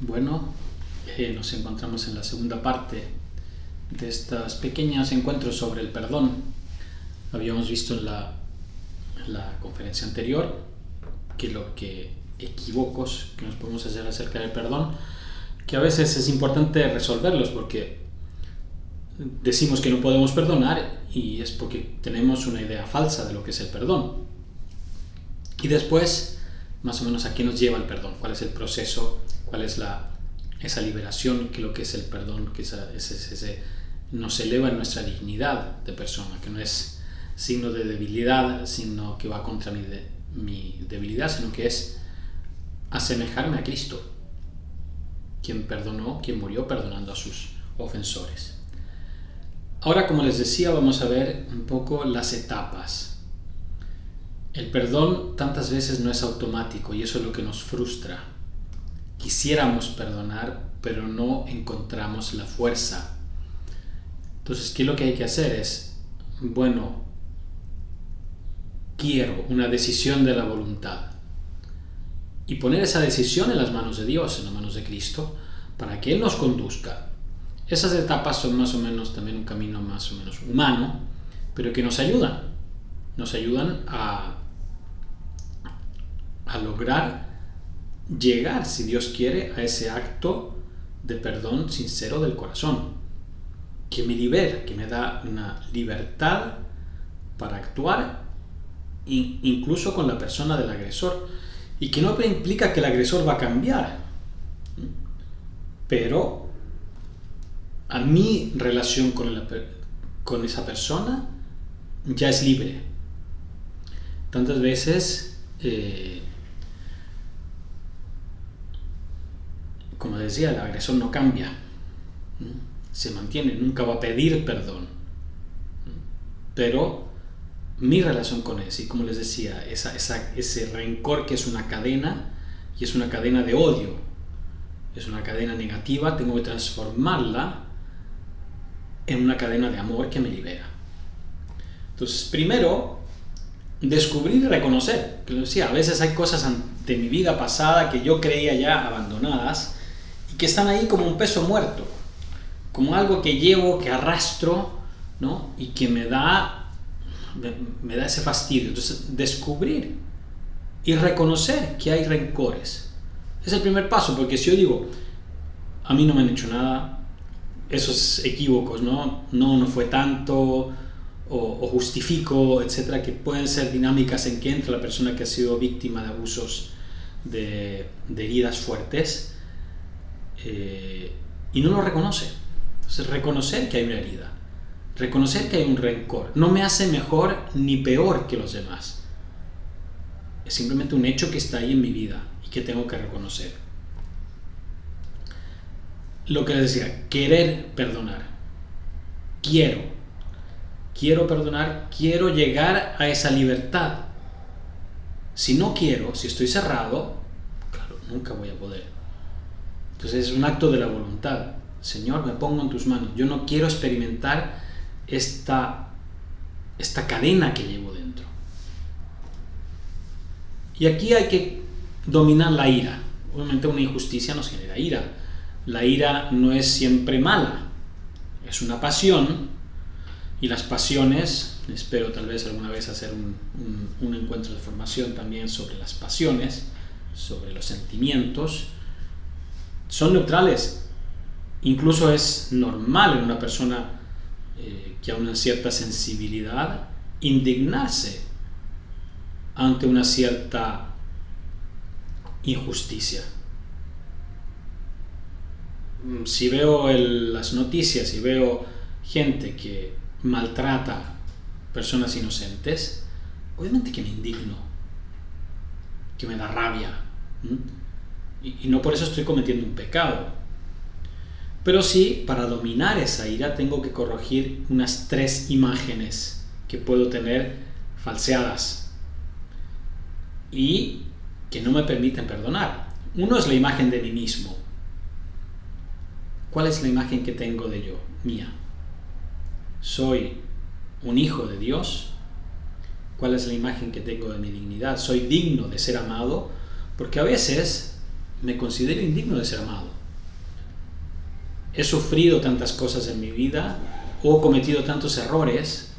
Bueno, nos encontramos en la segunda parte de estos pequeños encuentros sobre el perdón. Habíamos visto en la conferencia anterior que equívocos que nos podemos hacer acerca del perdón, que a veces es importante resolverlos porque decimos que no podemos perdonar y es porque tenemos una idea falsa de lo que es el perdón. Y después, más o menos, ¿a qué nos lleva el perdón? ¿Cuál es el proceso? ¿Cuál es esa liberación? Que lo que es el perdón, que nos eleva en nuestra dignidad de persona, que no es signo de debilidad, signo que va contra mi debilidad, sino que es asemejarme a Cristo, quien perdonó, quien murió perdonando a sus ofensores. Ahora, como les decía, vamos a ver un poco las etapas. El perdón tantas veces no es automático y eso es lo que nos frustra. Quisiéramos perdonar, pero no encontramos la fuerza. Entonces, ¿qué es lo que hay que hacer? Es, quiero una decisión de la voluntad. Y poner esa decisión en las manos de Dios, en las manos de Cristo, para que Él nos conduzca. Esas etapas son más o menos también un camino más o menos humano, pero que nos ayudan. Nos ayudan a lograr llegar, si Dios quiere, a ese acto de perdón sincero del corazón, que me libera, que me da una libertad para actuar incluso con la persona del agresor, y que no implica que el agresor va a cambiar, pero a mi relación con esa persona ya es libre. Tantas veces, como decía, el agresor no cambia, se mantiene, nunca va a pedir perdón, pero mi relación con él, y como les decía, ese rencor que es una cadena, y es una cadena de odio, es una cadena negativa, tengo que transformarla en una cadena de amor que me libera. Entonces, primero, descubrir y reconocer, que les decía, a veces hay cosas de mi vida pasada que yo creía ya abandonadas y que están ahí como un peso muerto, como algo que llevo, que arrastro, ¿no? Y que me da ese fastidio. Entonces, descubrir y reconocer que hay rencores es el primer paso, porque si yo digo, a mí no me han hecho nada, esos equívocos, no fue tanto, o justifico, etcétera, que pueden ser dinámicas en que entra la persona que ha sido víctima de abusos, de heridas fuertes, y no lo reconoce. Entonces, reconocer que hay una herida, reconocer que hay un rencor, no me hace mejor ni peor que los demás. Es simplemente un hecho que está ahí en mi vida y que tengo que reconocer. Lo que les decía, querer perdonar. Quiero perdonar, quiero llegar a esa libertad. Si no quiero, si estoy cerrado, claro, nunca voy a poder. Entonces es un acto de la voluntad. Señor, me pongo en tus manos. Yo no quiero experimentar esta cadena que llevo dentro. Y aquí hay que dominar la ira. Obviamente una injusticia nos genera ira. La ira no es siempre mala, es una pasión, y las pasiones, espero tal vez alguna vez hacer un encuentro de formación también sobre las pasiones, sobre los sentimientos, son neutrales. Incluso es normal en una persona que a una cierta sensibilidad indignarse ante una cierta injusticia. Si veo las noticias y veo gente que maltrata personas inocentes, obviamente que me indigno, que me da rabia, y no por eso estoy cometiendo un pecado. Pero sí, para dominar esa ira tengo que corregir unas 3 imágenes que puedo tener falseadas y que no me permiten perdonar. Uno es la imagen de mí mismo. ¿Cuál es la imagen que tengo de yo, mía? ¿Soy un hijo de Dios? ¿Cuál es la imagen que tengo de mi dignidad? ¿Soy digno de ser amado? Porque a veces me considero indigno de ser amado. He sufrido tantas cosas en mi vida, o he cometido tantos errores,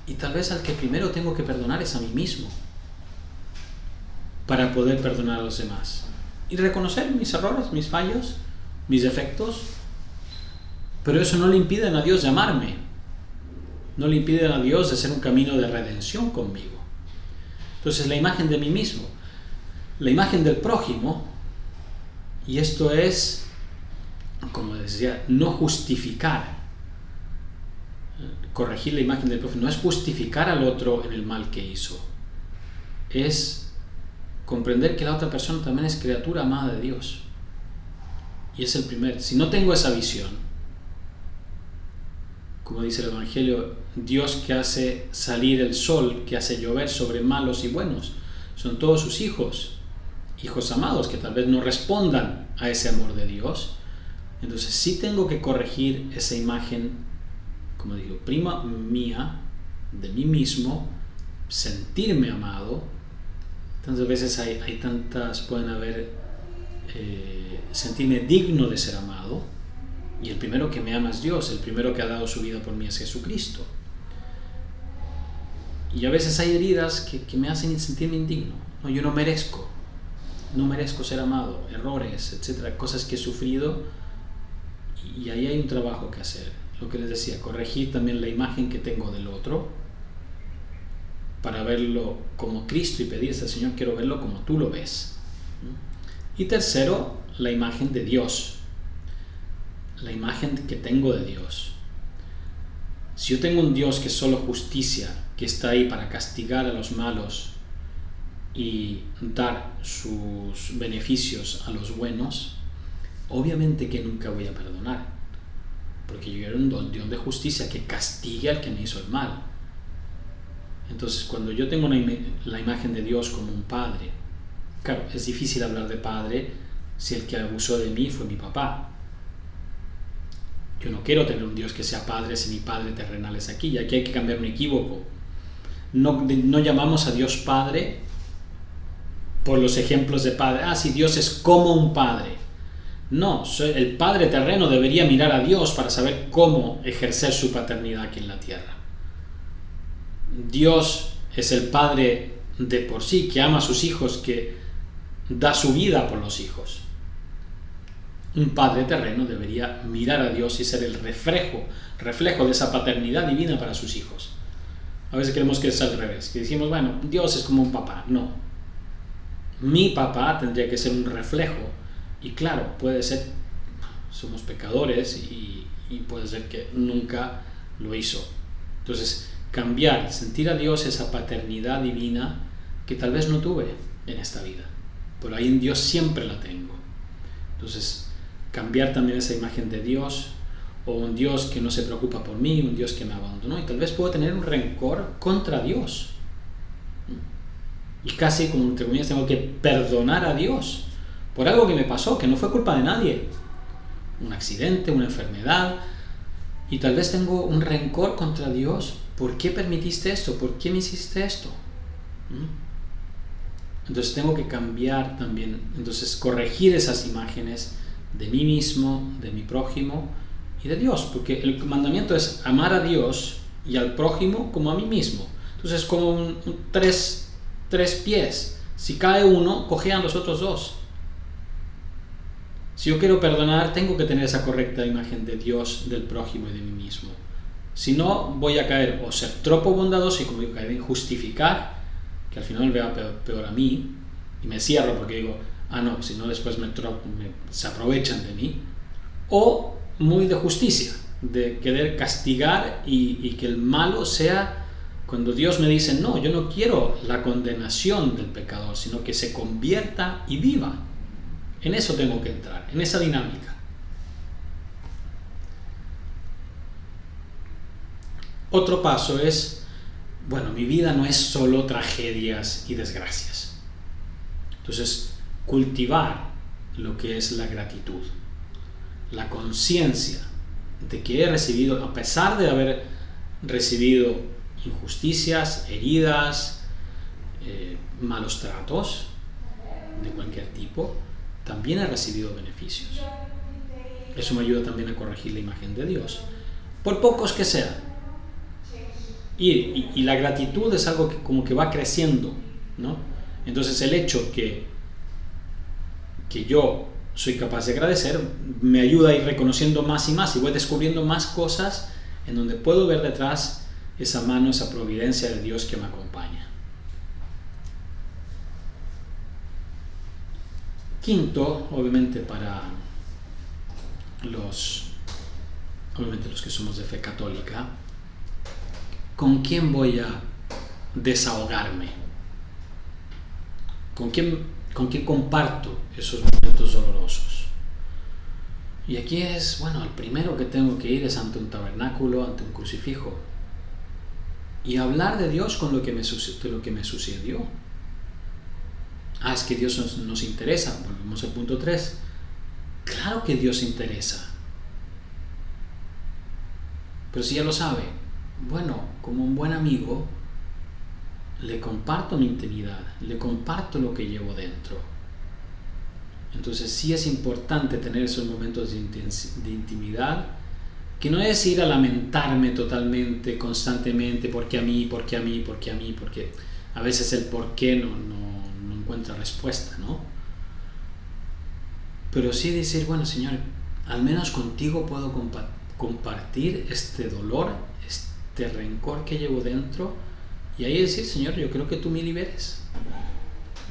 y tal vez al que primero tengo que perdonar es a mí mismo, para poder perdonar a los demás. Y reconocer mis errores, mis fallos, mis defectos, pero eso no le impide a Dios de amarme, no le impide a Dios de hacer un camino de redención conmigo. Entonces la imagen de mí mismo, la imagen del prójimo, y esto es, como decía, no justificar, corregir la imagen del prójimo, no es justificar al otro en el mal que hizo, es comprender que la otra persona también es criatura amada de Dios. Y es el primer. Si no tengo esa visión, como dice el Evangelio, Dios que hace salir el sol, que hace llover sobre malos y buenos, son todos sus hijos amados, que tal vez no respondan a ese amor de Dios. Entonces sí tengo que corregir esa imagen, como digo, prima mía, de mí mismo, sentirme amado. Tantas veces hay tantas, pueden haber, sentirme digno de ser amado, y el primero que me ama es Dios, el primero que ha dado su vida por mí es Jesucristo. Y a veces hay heridas que me hacen sentirme indigno. No, yo no merezco ser amado, errores, etcétera, cosas que he sufrido, y ahí hay un trabajo que hacer. Lo que les decía, corregir también la imagen que tengo del otro, para verlo como Cristo y pedirse al Señor, quiero verlo como tú lo ves. Y tercero, la imagen de Dios, la imagen que tengo de Dios. Si yo tengo un Dios que es solo justicia, que está ahí para castigar a los malos y dar sus beneficios a los buenos, obviamente que nunca voy a perdonar, porque yo era un Dios de justicia que castigue al que me hizo el mal. Entonces, cuando yo tengo la imagen de Dios como un padre, claro, es difícil hablar de padre si el que abusó de mí fue mi papá. Yo no quiero tener un Dios que sea padre si mi padre terrenal es aquí, y aquí hay que cambiar un equívoco. No llamamos a Dios Padre por los ejemplos de padre. Si Dios es como un padre. No, el padre terreno debería mirar a Dios para saber cómo ejercer su paternidad aquí en la tierra. Dios es el Padre de por sí, que ama a sus hijos, que da su vida por los hijos. Un padre terreno debería mirar a Dios y ser el reflejo de esa paternidad divina para sus hijos. A veces creemos que es al revés, que decimos, bueno, Dios es como un papá. No. Mi papá tendría que ser un reflejo, y claro, puede ser, somos pecadores, y puede ser que nunca lo hizo. Entonces, cambiar, sentir a Dios esa paternidad divina que tal vez no tuve en esta vida, pero ahí en Dios siempre la tengo. Entonces, cambiar también esa imagen de Dios, o un Dios que no se preocupa por mí, un Dios que me abandonó, y tal vez puedo tener un rencor contra Dios, y casi, como entre comillas, tengo que perdonar a Dios por algo que me pasó, que no fue culpa de nadie, un accidente, una enfermedad, y tal vez tengo un rencor contra Dios. ¿Por qué permitiste esto? ¿Por qué me hiciste esto? Entonces tengo que cambiar también, entonces corregir esas imágenes de mí mismo, de mi prójimo y de Dios, porque el mandamiento es amar a Dios y al prójimo como a mí mismo. Entonces, como tres pies, si cae uno, cojean los otros dos. Si yo quiero perdonar, tengo que tener esa correcta imagen de Dios, del prójimo y de mí mismo. Si no, voy a caer o ser tropo bondadoso y, como digo, caer en justificar, que al final me vea peor a mí, y me cierro porque digo, no, si no después se aprovechan de mí, o muy de justicia, de querer castigar y que el malo sea, cuando Dios me dice, no, yo no quiero la condenación del pecador, sino que se convierta y viva. En eso tengo que entrar, en esa dinámica. Otro paso es, bueno, mi vida no es solo tragedias y desgracias. Entonces, cultivar lo que es la gratitud, la conciencia de que he recibido, a pesar de haber recibido injusticias, heridas, malos tratos de cualquier tipo, también he recibido beneficios. Eso me ayuda también a corregir la imagen de Dios, por pocos que sean. Y la gratitud es algo que como que va creciendo, ¿no? Entonces el hecho que yo soy capaz de agradecer me ayuda a ir reconociendo más y más, y voy descubriendo más cosas en donde puedo ver detrás esa mano, esa providencia de Dios que me acompaña. Quinto, obviamente para los que somos de fe católica, ¿con quién voy a desahogarme? ¿Con quién comparto esos momentos dolorosos? Y aquí es, el primero que tengo que ir es ante un tabernáculo, ante un crucifijo, y hablar de Dios con lo que me sucedió. Es que Dios nos interesa. Volvemos al punto 3. Claro que Dios interesa. Pero si ya lo sabe, como un buen amigo, le comparto mi intimidad, le comparto lo que llevo dentro. Entonces sí es importante tener esos momentos de intimidad, que no es ir a lamentarme totalmente, constantemente, porque a mí, porque a veces el por qué no encuentra respuesta, ¿no? Pero sí decir, Señor, al menos contigo puedo compartir este dolor, este rencor que llevo dentro, y ahí decir, Señor, yo creo que tú me liberes.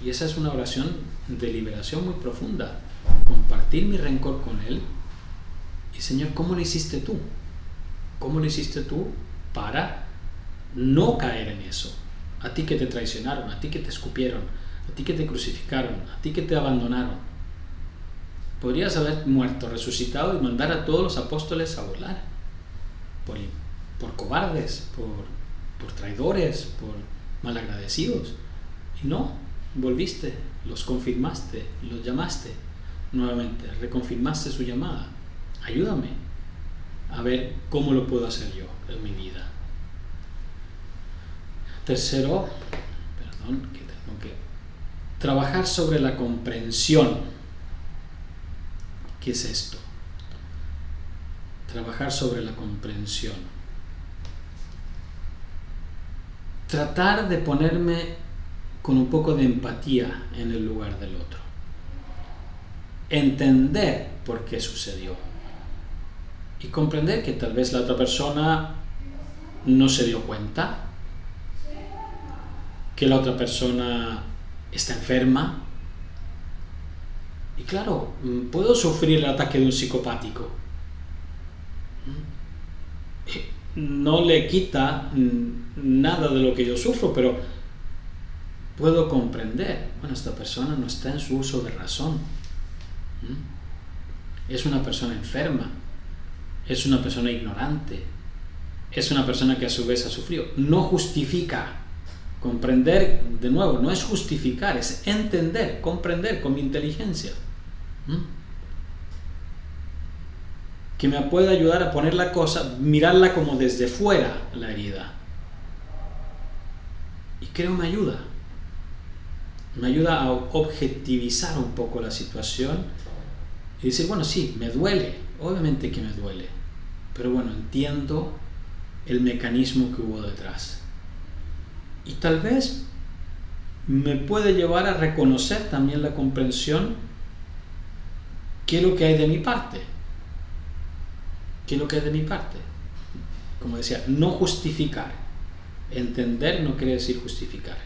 Y esa es una oración de liberación muy profunda, compartir mi rencor con Él. Y Señor, ¿cómo lo hiciste tú? ¿Cómo lo hiciste tú para no caer en eso? A ti que te traicionaron, a ti que te escupieron, a ti que te crucificaron, a ti que te abandonaron. Podrías haber muerto, resucitado y mandar a todos los apóstoles a volar. Por cobardes, por traidores, por malagradecidos. Y no, volviste, los confirmaste, los llamaste nuevamente, reconfirmaste su llamada. Ayúdame a ver cómo lo puedo hacer yo en mi vida. Tercero, que tengo que trabajar sobre la comprensión. ¿Qué es esto? Trabajar sobre la comprensión. Tratar de ponerme con un poco de empatía en el lugar del otro. Entender por qué sucedió. Y comprender que tal vez la otra persona no se dio cuenta, que la otra persona está enferma. Y claro, puedo sufrir el ataque de un psicopático. No le quita nada de lo que yo sufro, pero puedo comprender, esta persona no está en su uso de razón. Es una persona enferma, es una persona ignorante, es una persona que a su vez ha sufrido. No justifica. Comprender, de nuevo, no es justificar, es entender, comprender con mi inteligencia. Que me puede ayudar a poner la cosa, mirarla como desde fuera, la herida. Y creo me ayuda. Me ayuda a objetivizar un poco la situación y decir, sí, me duele, obviamente que me duele, pero entiendo el mecanismo que hubo detrás. Y tal vez me puede llevar a reconocer también la comprensión, qué es lo que hay de mi parte. ¿Qué es lo que hay de mi parte? Como decía, no justificar. Entender no quiere decir justificar.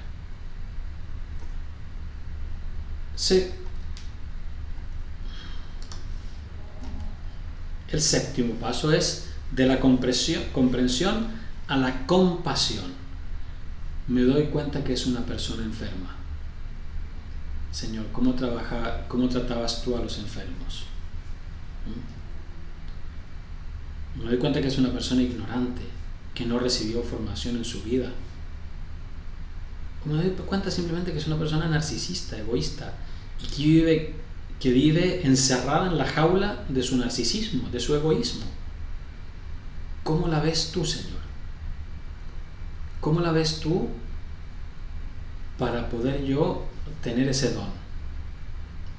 El séptimo paso es de la comprensión a la compasión. Me doy cuenta que es una persona enferma. Señor, ¿cómo tratabas tú a los enfermos? Me doy cuenta que es una persona ignorante, que no recibió formación en su vida. Me doy cuenta simplemente que es una persona narcisista, egoísta, y que vive encerrada en la jaula de su narcisismo, de su egoísmo. ¿Cómo la ves tú, Señor? ¿Cómo la ves tú para poder yo tener ese don?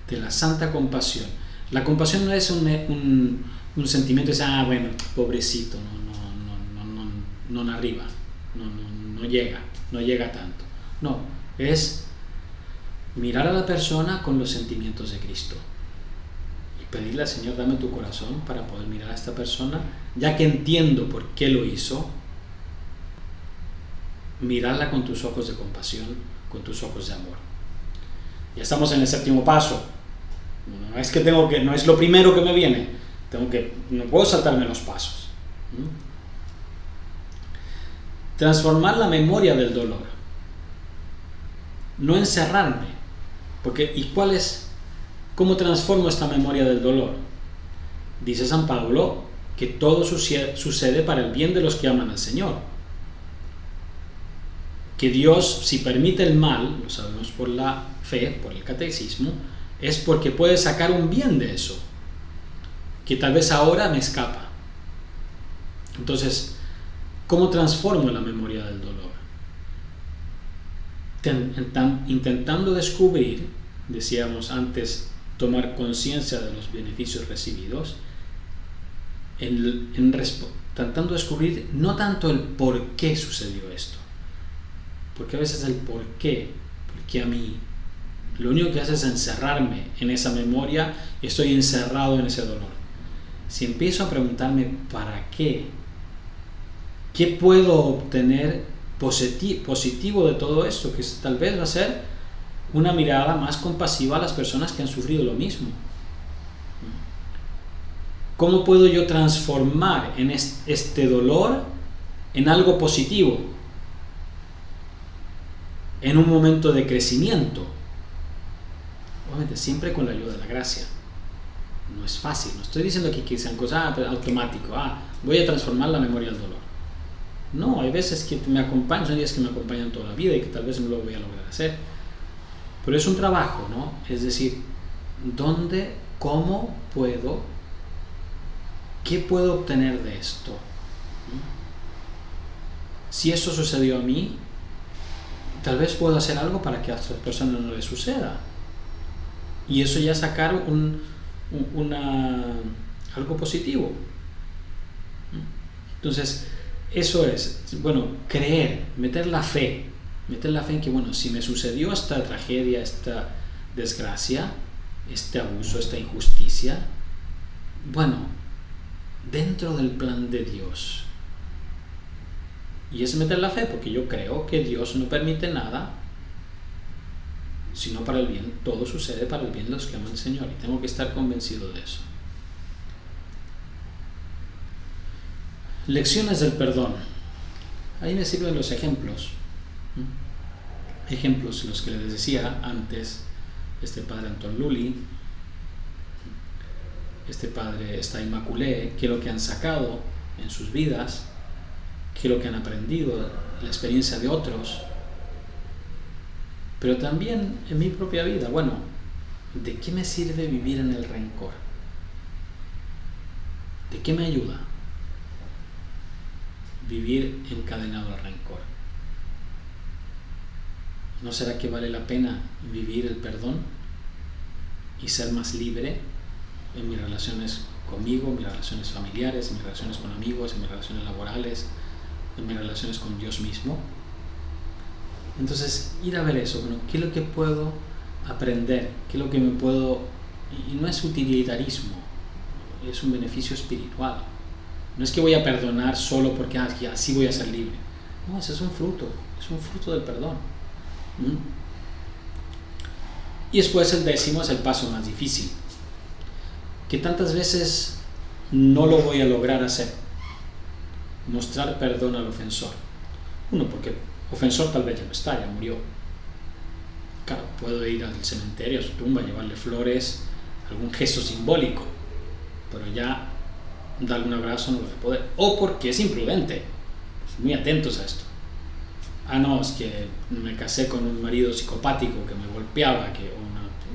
de la santa compasión. La compasión no es un sentimiento de bueno, pobrecito, no arriba, no llega tanto. No, es mirar a la persona con los sentimientos de Cristo y pedirle al Señor, dame tu corazón para poder mirar a esta persona, ya que entiendo por qué lo hizo, mirarla con tus ojos de compasión, con tus ojos de amor. Ya estamos en el 7º paso. No es lo primero que me viene. No puedo saltarme los pasos. Transformar la memoria del dolor. No encerrarme. ¿Cómo transformo esta memoria del dolor? Dice San Pablo que todo sucede para el bien de los que aman al Señor. Que Dios, si permite el mal, lo sabemos por la fe, por el catecismo, es porque puede sacar un bien de eso, que tal vez ahora me escapa. Entonces, ¿cómo transformo la memoria del dolor? Intentando descubrir, decíamos antes, tomar conciencia de los beneficios recibidos, intentando descubrir no tanto el por qué sucedió esto, porque a veces el por qué a mí, lo único que hace es encerrarme en esa memoria y estoy encerrado en ese dolor. Si empiezo a preguntarme ¿para qué? ¿Qué puedo obtener positivo de todo esto? Que tal vez va a ser una mirada más compasiva a las personas que han sufrido lo mismo. ¿Cómo puedo yo transformar en este dolor en algo positivo? En un momento de crecimiento. Obviamente siempre con la ayuda de la gracia. No es fácil, no estoy diciendo aquí que sean cosas automáticas, voy a transformar la memoria del dolor. No, hay veces que me acompañan, son días que me acompañan toda la vida y que tal vez no lo voy a lograr hacer. Pero es un trabajo, ¿no? Es decir, cómo puedo, qué puedo obtener de esto. Si eso sucedió a mí, tal vez puedo hacer algo para que a otras personas no les suceda. Y eso ya sacar algo positivo. Entonces, eso es, creer, meter la fe en que, si me sucedió esta tragedia, esta desgracia, este abuso, esta injusticia, dentro del plan de Dios. Y es meter la fe, porque yo creo que Dios no permite nada sino para el bien. Todo sucede para el bien de los que aman al Señor, y tengo que estar convencido de eso. Lecciones del perdón. Ahí me sirven los ejemplos. Ejemplos los que les decía antes, este padre Anton Lully, este padre, esta Immaculée, qué es lo que han sacado en sus vidas, qué es lo que han aprendido, la experiencia de otros, pero también en mi propia vida. ¿De qué me sirve vivir en el rencor? ¿De qué me ayuda vivir encadenado al rencor? ¿No será que vale la pena vivir el perdón y ser más libre en mis relaciones conmigo, en mis relaciones familiares, en mis relaciones con amigos, en mis relaciones laborales, en mis relaciones con Dios mismo? Entonces, ir a ver eso, ¿qué es lo que puedo aprender? ¿Qué es lo que me puedo...? Y no es utilitarismo, es un beneficio espiritual. No es que voy a perdonar solo porque así voy a ser libre. No, ese es un fruto del perdón. Y después el 10º es el paso más difícil, que tantas veces no lo voy a lograr hacer: mostrar perdón al ofensor. Porque el ofensor tal vez ya no está, ya murió. Claro, puedo ir al cementerio, a su tumba, llevarle flores, algún gesto simbólico, pero ya darle un abrazo no lo voy a poder. O porque es imprudente. Muy atentos a esto. Es que me casé con un marido psicopático que me golpeaba,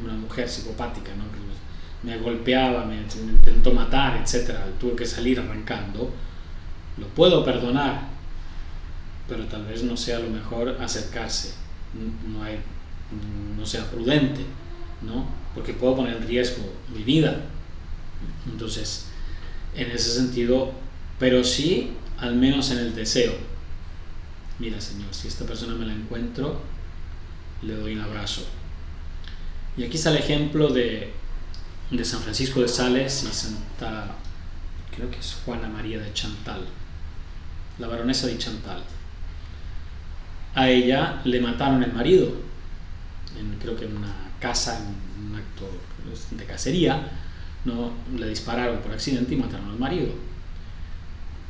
una mujer psicopática, ¿no? Que me golpeaba, me intentó matar, etc. Tuve que salir arrancando. Lo puedo perdonar, pero tal vez no sea lo mejor acercarse, no sea prudente, ¿no? porque puedo poner en riesgo mi vida. Entonces, en ese sentido, pero sí, al menos en el deseo. Mira, Señor, si esta persona me la encuentro, le doy un abrazo. Y aquí está el ejemplo de San Francisco de Sales y Santa, creo que es Juana María de Chantal, la baronesa de Chantal. A ella le mataron el marido, creo que en una casa, en un acto de cacería, ¿no? Le dispararon por accidente y mataron al marido.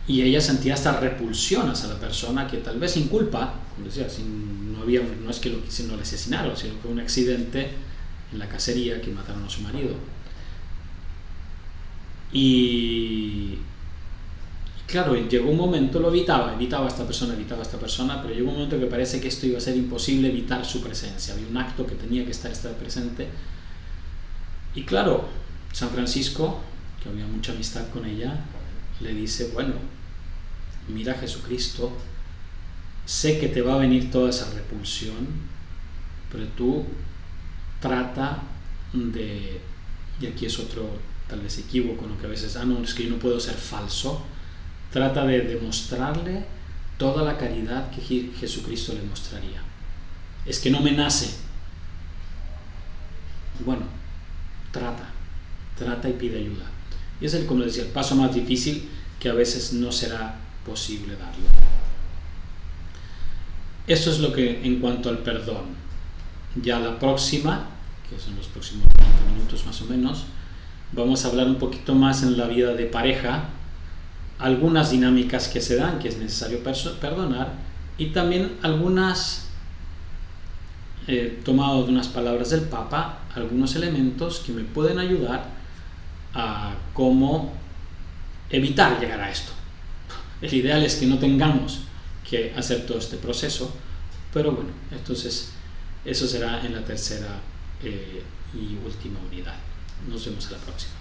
Y ella sentía esta repulsión hacia la persona que tal vez sin culpa, como decía, no es que no le asesinaron, sino que fue un accidente en la cacería que mataron a su marido. Y claro, llegó un momento, lo evitaba a esta persona, pero llegó un momento que parece que esto iba a ser imposible evitar su presencia. Había un acto que tenía que estar presente. Y claro, San Francisco, que había mucha amistad con ella, le dice, bueno, mira Jesucristo, sé que te va a venir toda esa repulsión, pero tú trata de, y aquí es otro tal vez equívoco, ¿no? Que a veces, no, es que yo no puedo ser falso, trata de demostrarle toda la caridad que Jesucristo le mostraría. Es que no me nace. Bueno, trata y pide ayuda. Y es como decía, el paso más difícil que a veces no será posible darlo. Eso es lo que en cuanto al perdón. Ya la próxima, que son los próximos 20 minutos más o menos, vamos a hablar un poquito más en la vida de pareja, algunas dinámicas que se dan, que es necesario perdonar, y también algunas, tomado de unas palabras del Papa, algunos elementos que me pueden ayudar a cómo evitar llegar a esto. El ideal es que no tengamos que hacer todo este proceso, pero bueno, entonces eso será en la tercera y última unidad. Nos vemos a la próxima.